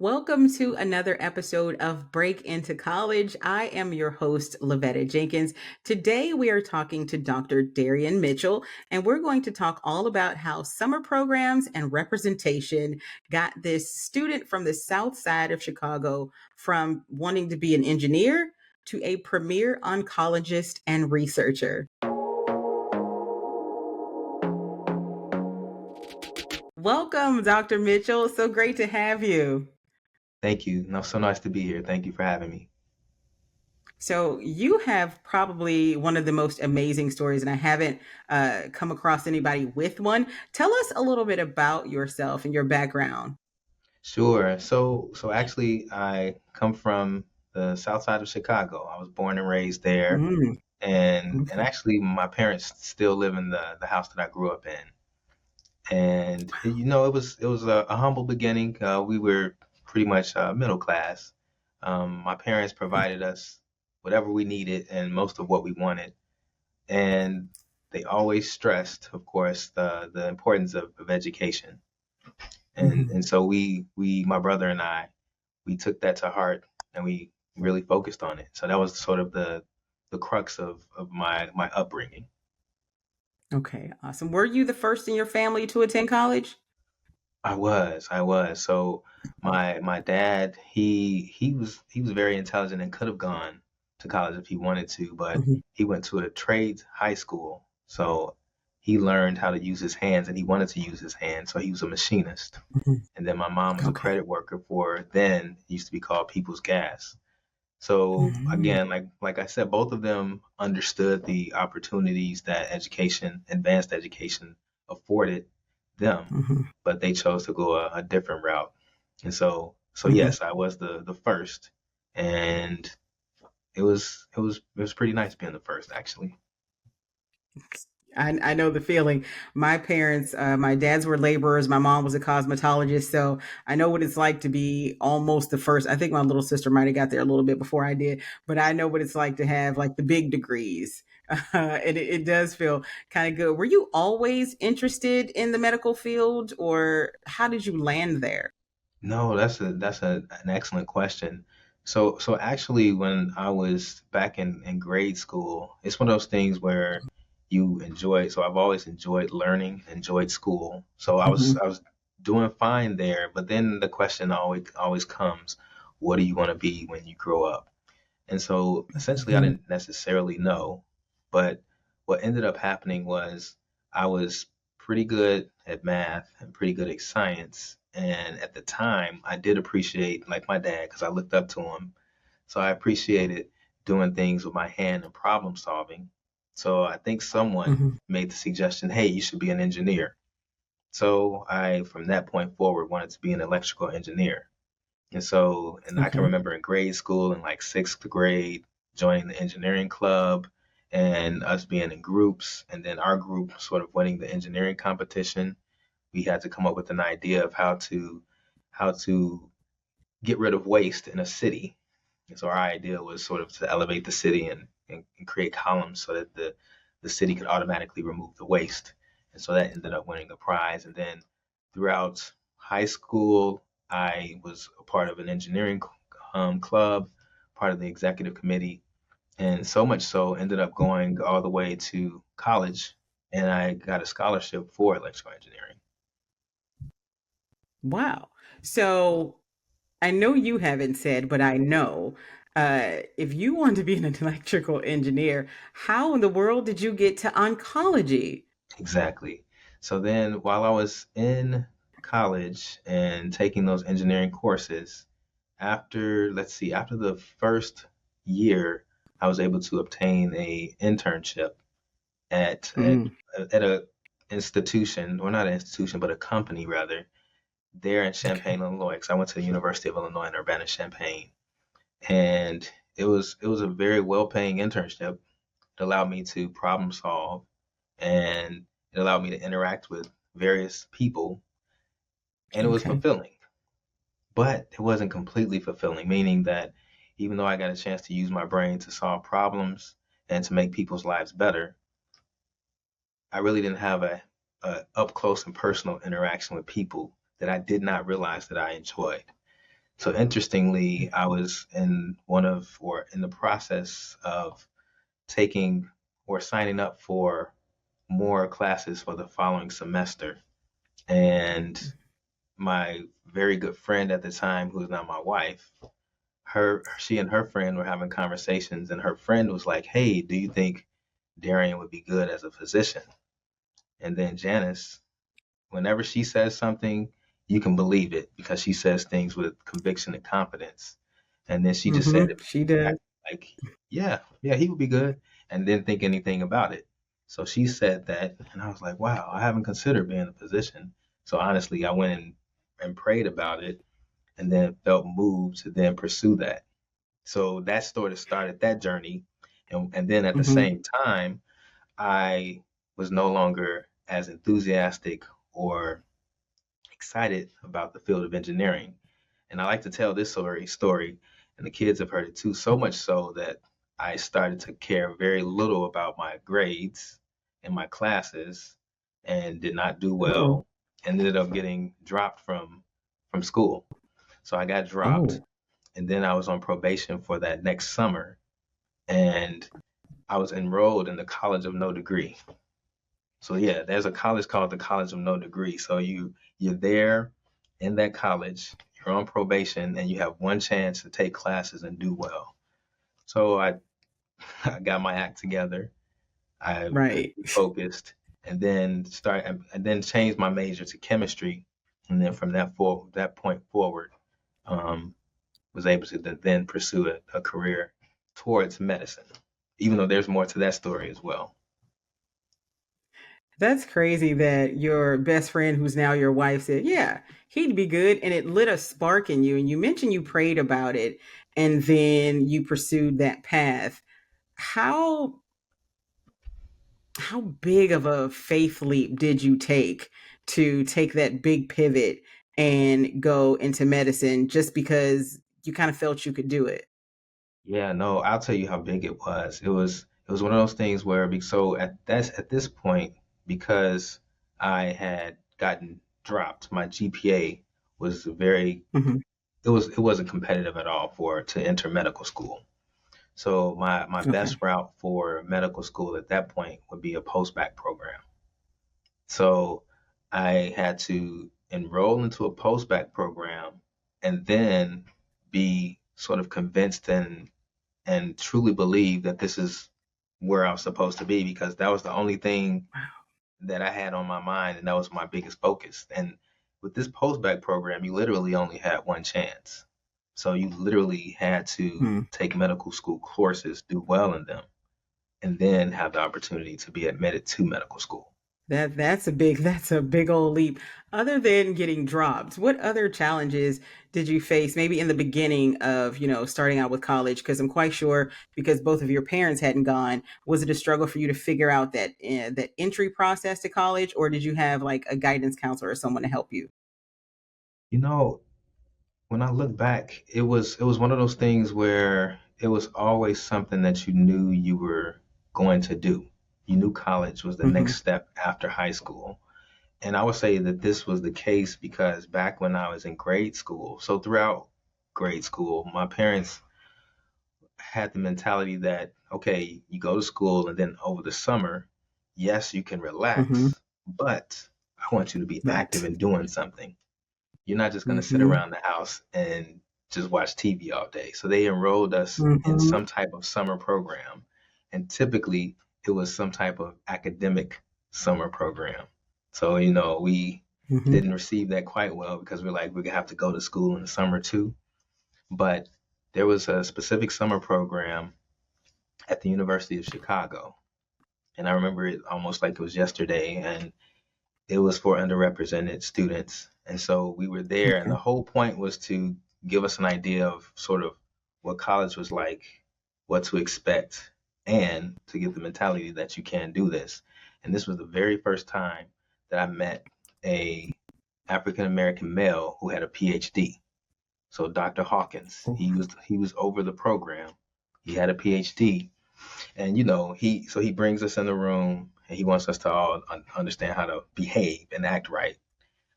Welcome to another episode of Break into College. I am your host, LoVetta Jenkins. Today we are talking to Dr. Darrion Mitchell, and we're going to talk all about how summer programs and representation got this student from the south side of Chicago from wanting to be an engineer to a premier oncologist and researcher. Welcome, Dr. Mitchell. So great to have you. Thank you. No, so nice to be here. Thank you for having me. So you have probably one of the most amazing stories, and I haven't come across anybody with one. Tell us a little bit about yourself and your background. Sure. So actually, I come from the south side of Chicago. I was born and raised there, Mm, and okay. actually, my parents still live in the house that I grew up in. And it was a humble beginning. We were pretty much middle class. My parents provided us whatever we needed and most of what we wanted, and they always stressed, of course, the importance of education. And Mhm. so we my brother and I, we took that to heart and we really focused on it. So that was sort of the crux of my upbringing. Okay, awesome. Were you the first in your family to attend college? I was. So my dad, he was very intelligent and could have gone to college if he wanted to, but Mhm. he went to a trades high school. So he learned how to use his hands and he wanted to use his hands. So he was a machinist. Mhm. And then my mom was a Okay. credit worker for then it used to be called People's Gas. So Mhm. again, like I said, both of them understood the opportunities that education, advanced education, afforded them, Mhm. but they chose to go a different route. And so Mhm. yes, I was the first, and it was pretty nice being the first actually. I know the feeling. My parents, my dads were laborers. My mom was a cosmetologist. So I know what it's like to be almost the first. I think my little sister might have got there a little bit before I did, but I know what it's like to have like the big degrees. And it does feel kind of good. Were you always interested in the medical field, or how did you land there? No, an excellent question. So actually, when I was back in grade school, it's one of those things where you enjoy. So I've always enjoyed learning, enjoyed school. So I was Mhm. I was doing fine there. But then the question always comes, what do you want to be when you grow up? And so essentially, I Mhm. didn't necessarily know, but what ended up happening was I was pretty good at math and pretty good at science. And at the time, I did appreciate, like my dad, because I looked up to him. So I appreciated doing things with my hand and problem solving. So I think someone Mhm. made the suggestion, hey, you should be an engineer. So I, from that point forward, wanted to be an electrical engineer. And I can Okay. remember in grade school, in like sixth grade, joining the engineering club and us being in groups, and then our group sort of winning the engineering competition. We had to come up with an idea of how to get rid of waste in a city. And so our idea was sort of to elevate the city and create columns so that the city could automatically remove the waste. And so that ended up winning a prize. And then throughout high school, I was a part of an engineering club, part of the executive committee, and so much so ended up going all the way to college, and I got a scholarship for electrical engineering. Wow. So I know you haven't said, but I know if you want to be an electrical engineer, how in the world did you get to oncology? Exactly. So then while I was in college and taking those engineering courses, after the first year, I was able to obtain a internship at at Mm, at a institution, or not an institution, but a company rather, there in okay. Champaign, Illinois, because I went to the University of Illinois in Urbana-Champaign. And it was a very well-paying internship. It allowed me to problem solve and it allowed me to interact with various people, and it was Okay. fulfilling. But it wasn't completely fulfilling, meaning that even though I got a chance to use my brain to solve problems and to make people's lives better, I really didn't have a up close and personal interaction with people that I did not realize that I enjoyed. So interestingly, I was in one of or in the process of taking or signing up for more classes for the following semester. And my very good friend at the time, who's now my wife, she and her friend were having conversations, and her friend was like, "Hey, do you think Darion would be good as a physician?" And then Janice, whenever she says something, you can believe it because she says things with conviction and confidence. And then she just said Mm-hmm. it She does. back like, "Yeah, yeah, he would be good," and didn't think anything about it. So she said that, and I was like, "Wow, I haven't considered being a physician." So honestly, I went and prayed about it, and then felt moved to then pursue that. So that sort of started that journey. And then at the Mm-hmm. same time, I was no longer as enthusiastic or excited about the field of engineering. And I like to tell this story, and the kids have heard it too, so much so that I started to care very little about my grades in my classes and did not do Oh. well and ended up getting dropped from school. So I got dropped, Oh. and then I was on probation for that next summer, and I was enrolled in the College of No Degree. So yeah, there's a college called the College of No Degree. So you're there in that college, you're on probation, and you have one chance to take classes and do well. So I got my act together. I Right. focused, and then changed my major to chemistry, and then from that point forward, um, was able to then pursue a career towards medicine. Even though there's more to that story as well. That's crazy that your best friend, who's now your wife, said, "Yeah, he'd be good." And it lit a spark in you. And you mentioned you prayed about it and then you pursued that path. How how big of a faith leap did you take to take that big pivot and go into medicine just because you kind of felt you could do it? Yeah, no, I'll tell you how big it was. It was one of those things where so at this point, because I had gotten dropped, my GPA was very Hmm. it wasn't competitive at all for to enter medical school. So my Okay. best route for medical school at that point would be a post-bac program. So I had to enroll into a post-bac program and then be sort of convinced and truly believe that this is where I was supposed to be because that was the only thing that I had on my mind and that was my biggest focus. And with this post-bac program, you literally only had one chance. So you literally had to Hmm. take medical school courses, do well in them, and then have the opportunity to be admitted to medical school. That's a big old leap. Other than getting dropped, what other challenges did you face maybe in the beginning of, starting out with college? Because I'm quite sure because both of your parents hadn't gone, was it a struggle for you to figure out that entry process to college, or did you have like a guidance counselor or someone to help you? You know, when I look back, it was one of those things where it was always something that you knew you were going to do. You knew college was the Hmm. next step after high school. And I would say that this was the case because back when I was in grade school, so throughout grade school, my parents had the mentality that, okay, you go to school and then over the summer, yes, you can Hmm. relax, but I want you to be active Right. in doing something. You're not just going to sit Hmm. around the house and just watch TV all day. So they enrolled us in Hmm. some type of summer program. And typically it was some type of academic summer program. So, we Hmm. didn't receive that quite well because we're like, we're going to have to go to school in the summer too. But there was a specific summer program at the University of Chicago. And I remember it almost like it was yesterday. And it was for underrepresented students. And so we were there, and Okay. the whole point was to give us an idea of sort of what college was like, what to expect, and to get the mentality that you can do this. And this was the very first time that I met a African American male who had a PhD. So Dr. Hawkins, Oh. he was over the program. He had a PhD, and he brings us in the room and he wants us to all understand how to behave and act right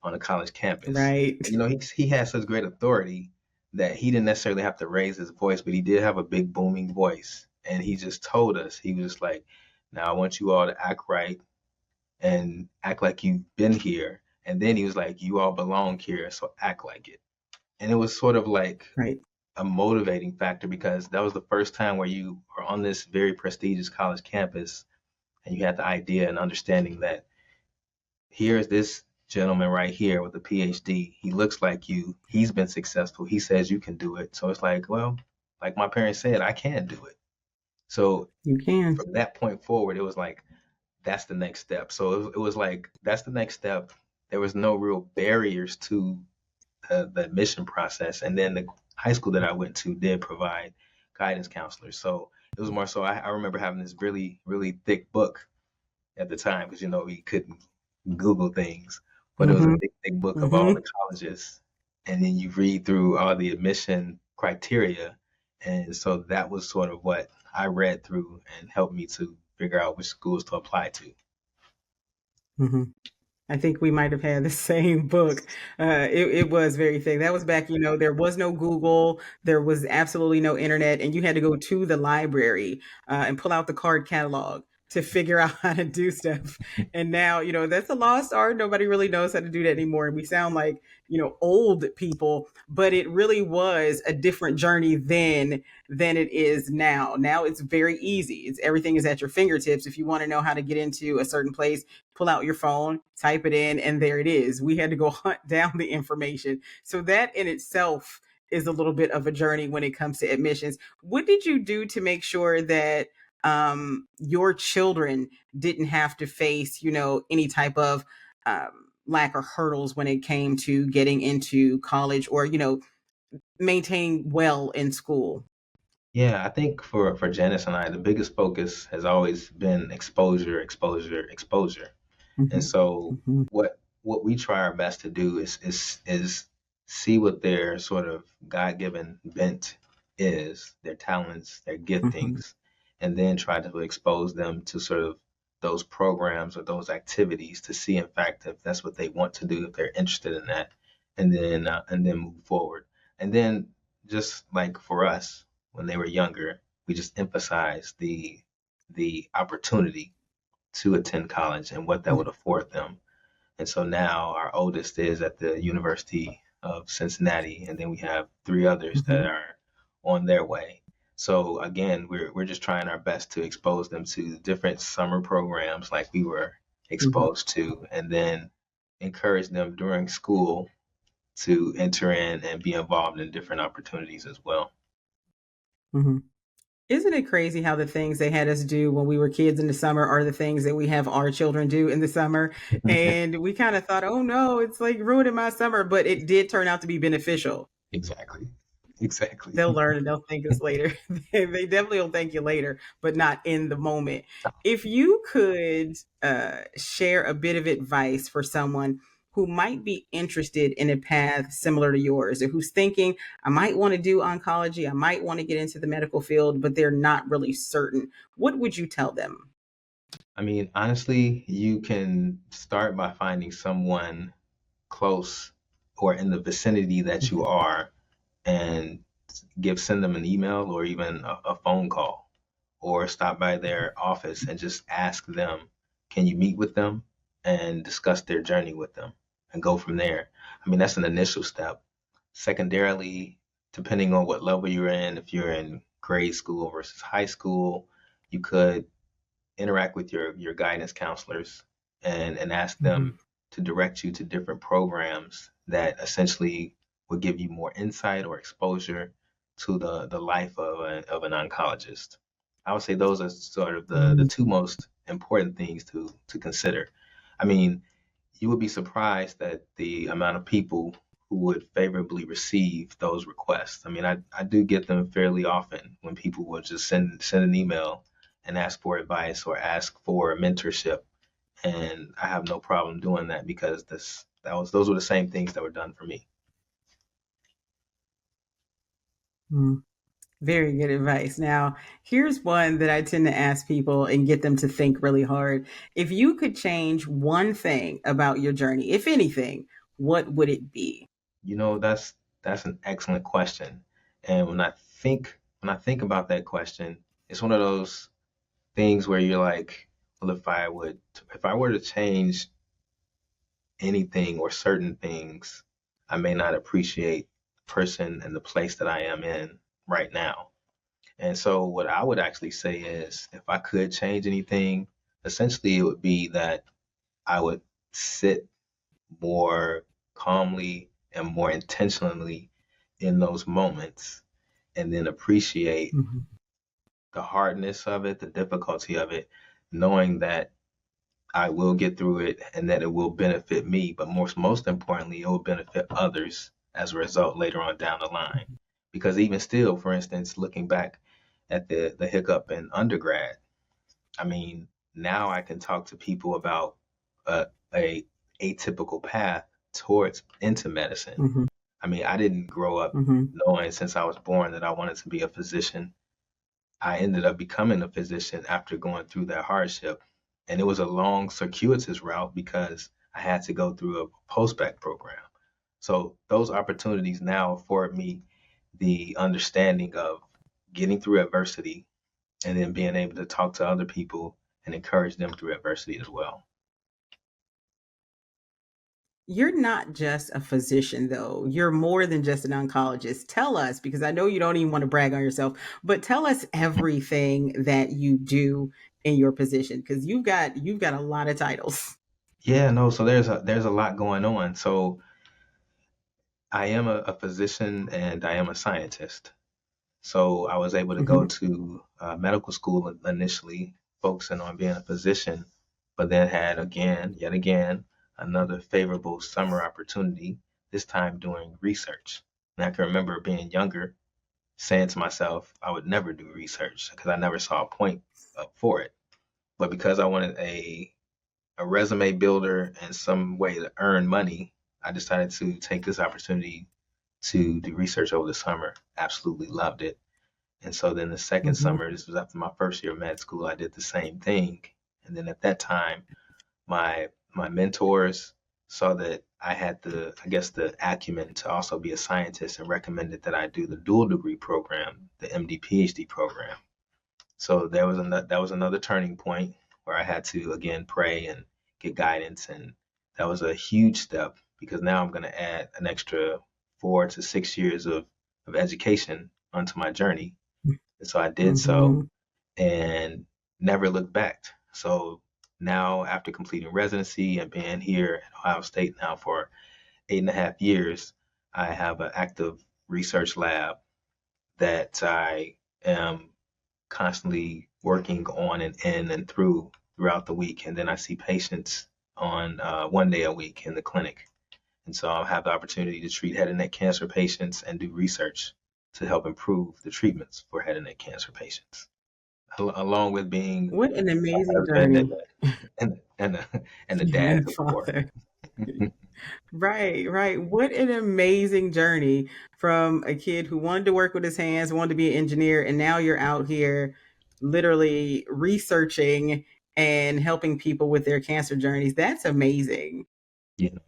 on a college campus. Right. He has such great authority that he didn't necessarily have to raise his voice, but he did have a big booming voice. And he just told us, he was just like, now I want you all to act right and act like you've been here. And then he was like, you all belong here, so act like it. And it was sort of like Right. a motivating factor because that was the first time where you were on this very prestigious college campus and you had the idea and understanding that here's this gentleman right here with a PhD. He looks like you. He's been successful. He says you can do it. So it's like, well, like my parents said, I can do it. So You can. from that point forward, it was like, that's the next step. So it was like, that's the next step. There was no real barriers to the admission process. And then the high school that I went to did provide guidance counselors. So it was more so, I remember having this really, really thick book at the time because, we couldn't Google things, but it was a Mm-hmm. big, big book of all Mm-hmm. the colleges. And then you read through all the admission criteria. And so that was sort of what I read through and helped me to figure out which schools to apply to. Mm-hmm. I think we might have had the same book. It was very thick. That was back, there was no Google, there was absolutely no internet, and you had to go to the library and pull out the card catalog to figure out how to do stuff. And now, that's a lost art. Nobody really knows how to do that anymore. And we sound like, old people, but it really was a different journey then than it is now. Now it's very easy. Everything is at your fingertips. If you want to know how to get into a certain place, pull out your phone, type it in, and there it is. We had to go hunt down the information. So that in itself is a little bit of a journey when it comes to admissions. What did you do to make sure that your children didn't have to face, any type of lack or hurdles when it came to getting into college or, maintaining well in school? Yeah, I think for Janice and I, the biggest focus has always been exposure, exposure, exposure. And Mm-hmm. so Mm-hmm. what we try our best to do is see what their sort of God-given bent is, their talents, their Mm-hmm. giftings, and then try to expose them to sort of those programs or those activities to see, in fact, if that's what they want to do, if they're interested in that, and then move forward. And then just like for us when they were younger, we just emphasize the opportunity to attend college and what that would afford them. And so now our oldest is at the University of Cincinnati, and then we have three others that Mm-hmm. are on their way. So again, we're just trying our best to expose them to different summer programs like we were Mm-hmm. exposed to, and then encourage them during school to enter in and be involved in different opportunities as well. Mm-hmm. Isn't it crazy how the things they had us do when we were kids in the summer are the things that we have our children do in the summer? And we kind of thought, oh no, it's like ruining my summer, but it did turn out to be beneficial. Exactly. Exactly. They'll learn and they'll thank us later. They definitely will thank you later, but not in the moment. If you could share a bit of advice for someone who might be interested in a path similar to yours, or who's thinking, I might want to do oncology, I might want to get into the medical field, but they're not really certain, what would you tell them? I mean, honestly, you can start by finding someone close or in the vicinity that you Mhm. are and send them an email or even a phone call or stop by their office and just ask them, can you meet with them and discuss their journey with them and go from there. I mean, that's an initial step. Secondarily, depending on what level you're in, if you're in grade school versus high school, you could interact with your guidance counselors and ask Mhm. them to direct you to different programs that essentially will give you more insight or exposure to the life of an oncologist. I would say those are sort of the Mhm. two most important things to consider. I mean, you would be surprised at the amount of people who would favorably receive those requests. I mean, I do get them fairly often when people will just send an email and ask for advice or ask for mentorship, and I have no problem doing that because those were the same things that were done for me. Mhm. Very good advice. Now, here's one that I tend to ask people and get them to think really hard. If you could change one thing about your journey, if anything, what would it be? You know, That's an excellent question. And when I think about that question, it's one of those things where you're like, well, if I were to change anything or certain things, I may not appreciate the person and the place that I am in right now. And so what I would actually say is if I could change anything, essentially it would be that I would sit more calmly and more intentionally in those moments and then appreciate Mhm. the hardness of it, the difficulty of it, knowing that I will get through it and that it will benefit me, but most importantly, it will benefit others as a result later on down the line. Because even still, for instance, looking back at the hiccup in undergrad, I mean, now I can talk to people about a atypical path towards into medicine. Mhm. I mean, I didn't grow up Mhm. knowing since I was born that I wanted to be a physician. I ended up becoming a physician after going through that hardship. And it was a long, circuitous route because I had to go through a post-bac program. So those opportunities now afford me the understanding of getting through adversity and then being able to talk to other people and encourage them through adversity as well. You're not just a physician, though. You're more than just an oncologist. Tell us, because I know you don't even want to brag on yourself, but tell us everything that you do in your position, because you've got a lot of titles. Yeah, no, so there's a lot going on. So I am a physician and I am a scientist. So I was able to go Hmm. to medical school initially, focusing on being a physician, but then had yet again, another favorable summer opportunity, this time doing research. And I can remember being younger, saying to myself, I would never do research because I never saw a point for it. But because I wanted a resume builder and some way to earn money, I decided to take this opportunity to do research over the summer. Absolutely loved it. And so then the second Hmm. summer, this was after my first year of med school, I did the same thing. And then at that time, my mentors saw that I had I guess the acumen to also be a scientist and recommended that I do the dual degree program, the MD PhD program. So that was another turning point where I had to again pray and get guidance, and that was a huge step because now I'm going to add an extra 4 to 6 years of education onto my journey. And so I did so Hmm. and never looked back. So now, after completing residency and being here at Ohio State now for 8.5 years, I have an active research lab that I am constantly working on and in and throughout the week. And then I see patients on 1 day a week in the clinic. And so I have the opportunity to treat head and neck cancer patients and do research to help improve the treatments for head and neck cancer patients, along with being What an a amazing husband journey. and a And dad a to four. father. Right, right. What an amazing journey from a kid who wanted to work with his hands, wanted to be an engineer, and now you're out here literally researching and helping people with their cancer journeys. That's amazing. Yeah.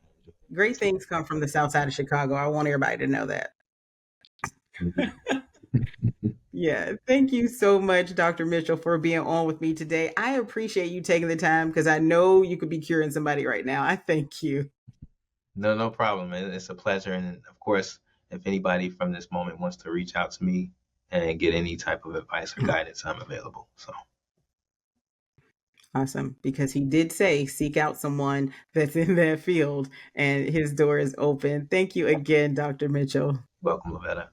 Great things come from the south side of Chicago. I want everybody to know that. Indeed. Yeah. Thank you so much, Dr. Mitchell, for being on with me today. I appreciate you taking the time because I know you could be curing somebody right now. I thank you. No, no problem. It's a pleasure. And of course, if anybody from this moment wants to reach out to me and get any type of advice or guidance, I'm available. So Awesome. Because he did say seek out someone that's in that field and his door is open. Thank you again, Dr. Mitchell, welcome, LoVetta.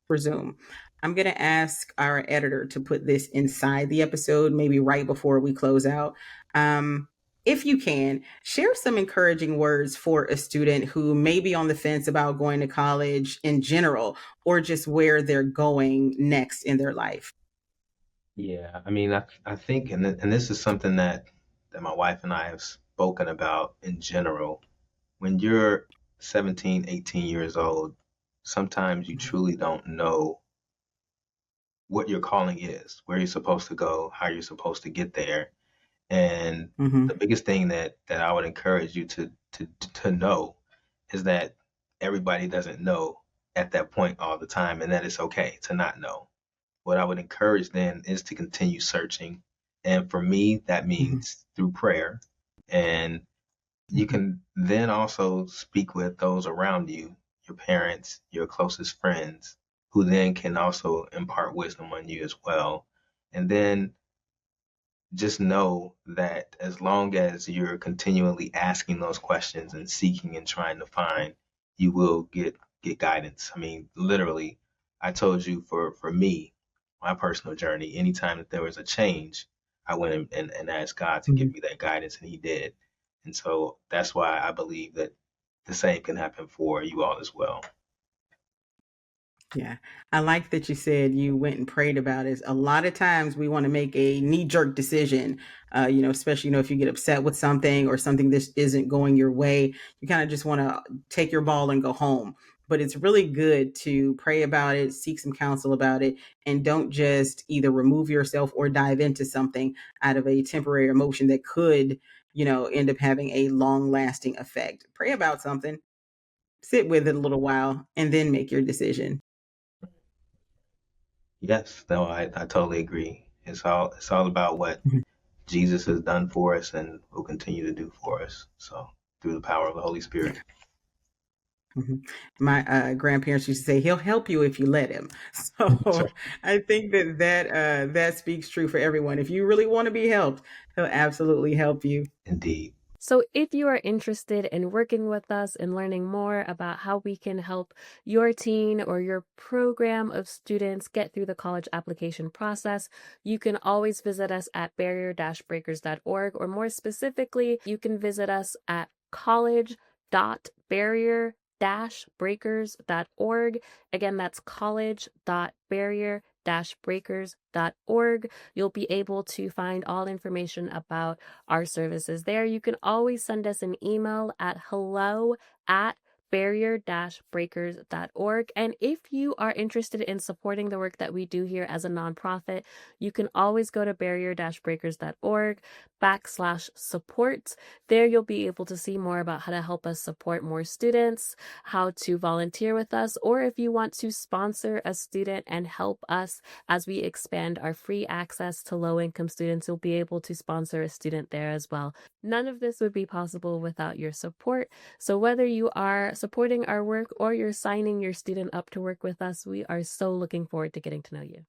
for Zoom. I'm going to ask our editor to put this inside the episode, maybe right before we close out. Um, if you can, share some encouraging words for a student who may be on the fence about going to college in general or just where they're going next in their life. Yeah, I mean, I think, and this is something that my wife and I have spoken about in general. When you're 17, 18 years old, sometimes you truly don't know what your calling is, where you're supposed to go, how you're supposed to get there. And the Mm-hmm. biggest thing that I would encourage you to know is that everybody doesn't know at that point all the time, and that it's okay to not know. What I would encourage then is to continue searching. And for me, that Mhm. means through prayer. And you Mhm. can then also speak with those around you, your parents, your closest friends, who then can also impart wisdom on you as well. And then just know that as long as you're continually asking those questions and seeking and trying to find, you will get guidance. I mean, literally, I told you for me, my personal journey, anytime that there was a change, I went and asked God to give Mhm. me that guidance, and He did. And so that's why I believe that the same can happen for you all as well. Yeah. I like that you said you went and prayed about it. A lot of times we want to make a knee-jerk decision, especially, if you get upset with something or something that isn't going your way, you kind of just want to take your ball and go home. But it's really good to pray about it, seek some counsel about it, and don't just either remove yourself or dive into something out of a temporary emotion that could, end up having a long-lasting effect. Pray about something, sit with it a little while, and then make your decision. Yes, no, I totally agree. It's all about what Jesus has done for us and will continue to do for us. So through the power of the Holy Yeah. Spirit. Mhm. My grandparents used to say, "He'll help you if you let him." That's So right. I think that speaks true for everyone. If you really want to be helped, he'll absolutely help you. Indeed. So, if you are interested in working with us and learning more about how we can help your teen or your program of students get through the college application process, you can always visit us at barrier-breakers.org, or more specifically, you can visit us at college.barrier-breakers.org. Again, that's college.barrier-breakers.org. You'll be able to find all information about our services there. You can always send us an email at hello@barrier-breakers.org. And if you are interested in supporting the work that we do here as a nonprofit, you can always go to barrier-breakers.org/support. There you'll be able to see more about how to help us support more students, how to volunteer with us, or if you want to sponsor a student and help us as we expand our free access to low-income students, you'll be able to sponsor a student there as well. None of this would be possible without your support. So whether you are supporting our work or you're signing your student up to work with us, we are so looking forward to getting to know you.